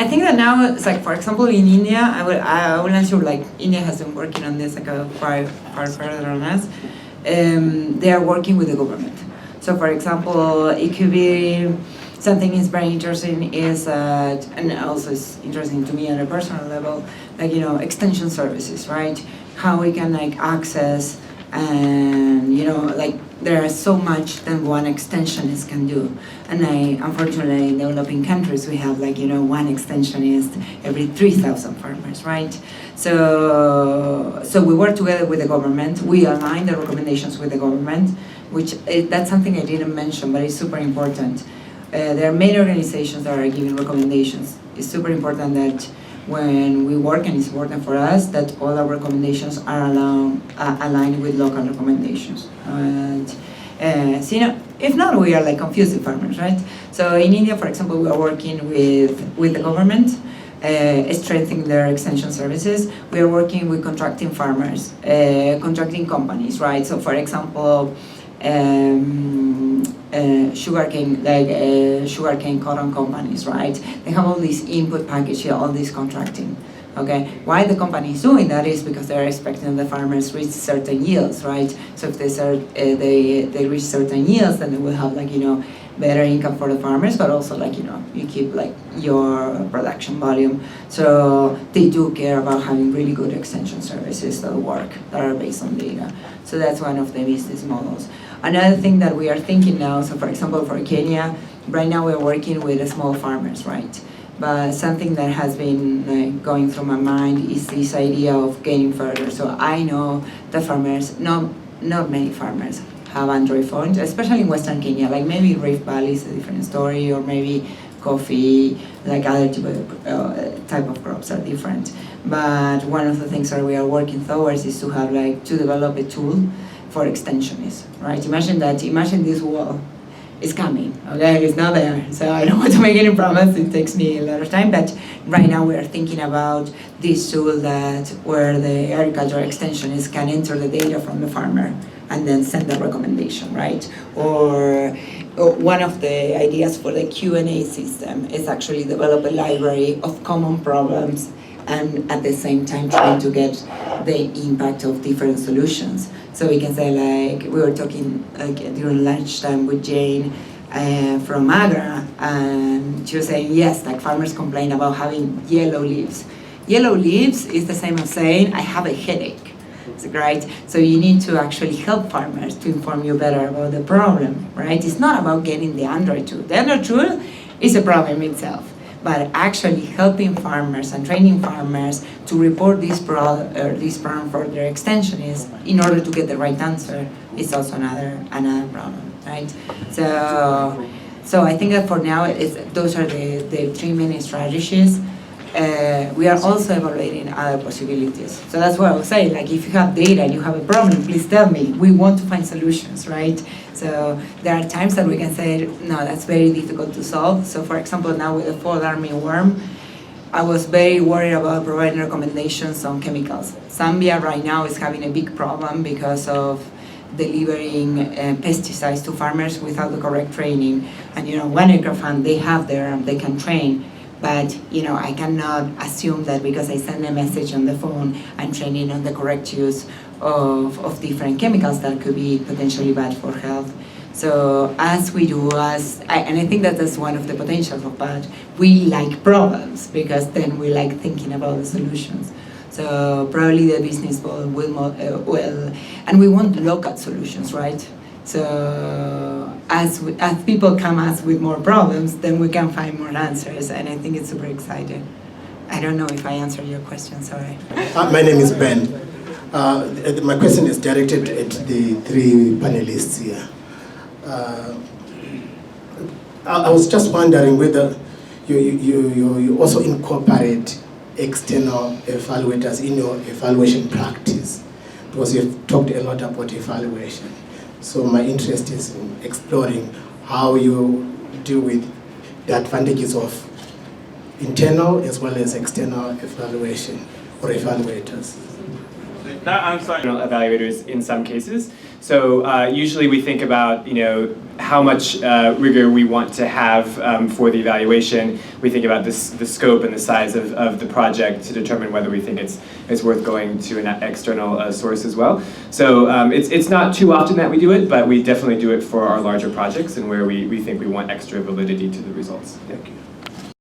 I think that now it's like, for example, in India, I will answer like India has been working on this like far further than us. They are working with the government. So, for example, it could be something is very interesting is and also it's interesting to me on a personal level, like extension services, right? How we can like access and like there is so much that one extensionist can do. And unfortunately in developing countries we have like one extensionist every 3,000 farmers, right? So we work together with the government, we align the recommendations with the government, which that's something I didn't mention but it's super important. There are many organizations that are giving recommendations. It's super important that when we work, and it's important for us, that all our recommendations are aligned with local recommendations. And so, if not, we are like confusing farmers, right? So in India, for example, we are working with the government, strengthening their extension services. We are working with contracting farmers, contracting companies, right? So for example, sugarcane cotton companies, right? They have all these input package, all this contracting. Okay, why the company is doing that is because they're expecting the farmers reach certain yields, right? So if they reach certain yields, then they will have like better income for the farmers, but also like you keep like your production volume. So they do care about having really good extension services that work, that are based on data. So that's one of the business models. Another thing that we are thinking now, so for example for Kenya, right now we're working with the small farmers, right? But something that has been going through my mind is this idea of getting further. So I know the farmers, not many farmers have Android phones, especially in Western Kenya, like maybe Rift Valley is a different story, or maybe coffee, like other type of crops are different. But one of the things that we are working towards is to have to develop a tool for extensionists, right? Imagine this wall is coming, okay? It's not there, so I don't want to make any promise. It takes me a lot of time, but right now we are thinking about this tool where the agriculture extensionists can enter the data from the farmer and then send a recommendation, right? Or one of the ideas for the Q&A system is actually develop a library of common problems and at the same time trying to get the impact of different solutions. So we can say, like, we were talking during lunchtime with Jane from Agra, and she was saying, yes, like farmers complain about having yellow leaves. Yellow leaves is the same as saying, I have a headache, right? So you need to actually help farmers to inform you better about the problem, right? It's not about getting the Android tool. The Android tool is a problem itself, but actually helping farmers and training farmers to report this problem for their extensionists in order to get the right answer is also another problem, right? So I think that for now, those are the three main strategies. We are also evaluating other possibilities. So that's what I would say, like if you have data and you have a problem, please tell me. We want to find solutions, right? So there are times that we can say, no, that's very difficult to solve. So for example, now with the fall armyworm, I was very worried about providing recommendations on chemicals. Zambia right now is having a big problem because of delivering pesticides to farmers without the correct training. And one acre farm, they have they can train. But I cannot assume that because I send a message on the phone, I'm training on the correct use of different chemicals that could be potentially bad for health. So as we do, and I think that that's one of the potentials of BAD, we like problems because then we like thinking about the solutions. So probably the business will, and we want local solutions, right? So as people come us with more problems, then we can find more answers, and I think it's super exciting. I don't know if I answered your question, sorry. My name is Ben. My question is directed at the three panelists here. I was just wondering whether you also incorporate external evaluators in your evaluation practice, because you've talked a lot about evaluation. So my interest is in exploring how you deal with the advantages of internal as well as external evaluation or evaluators. I'm sorry, evaluators in some cases. So usually we think about how much rigor we want to have for the evaluation. We think about the scope and the size of the project to determine whether we think it's worth going to an external source as well. So it's not too often that we do it, but we definitely do it for our larger projects and where we think we want extra validity to the results. Thank you.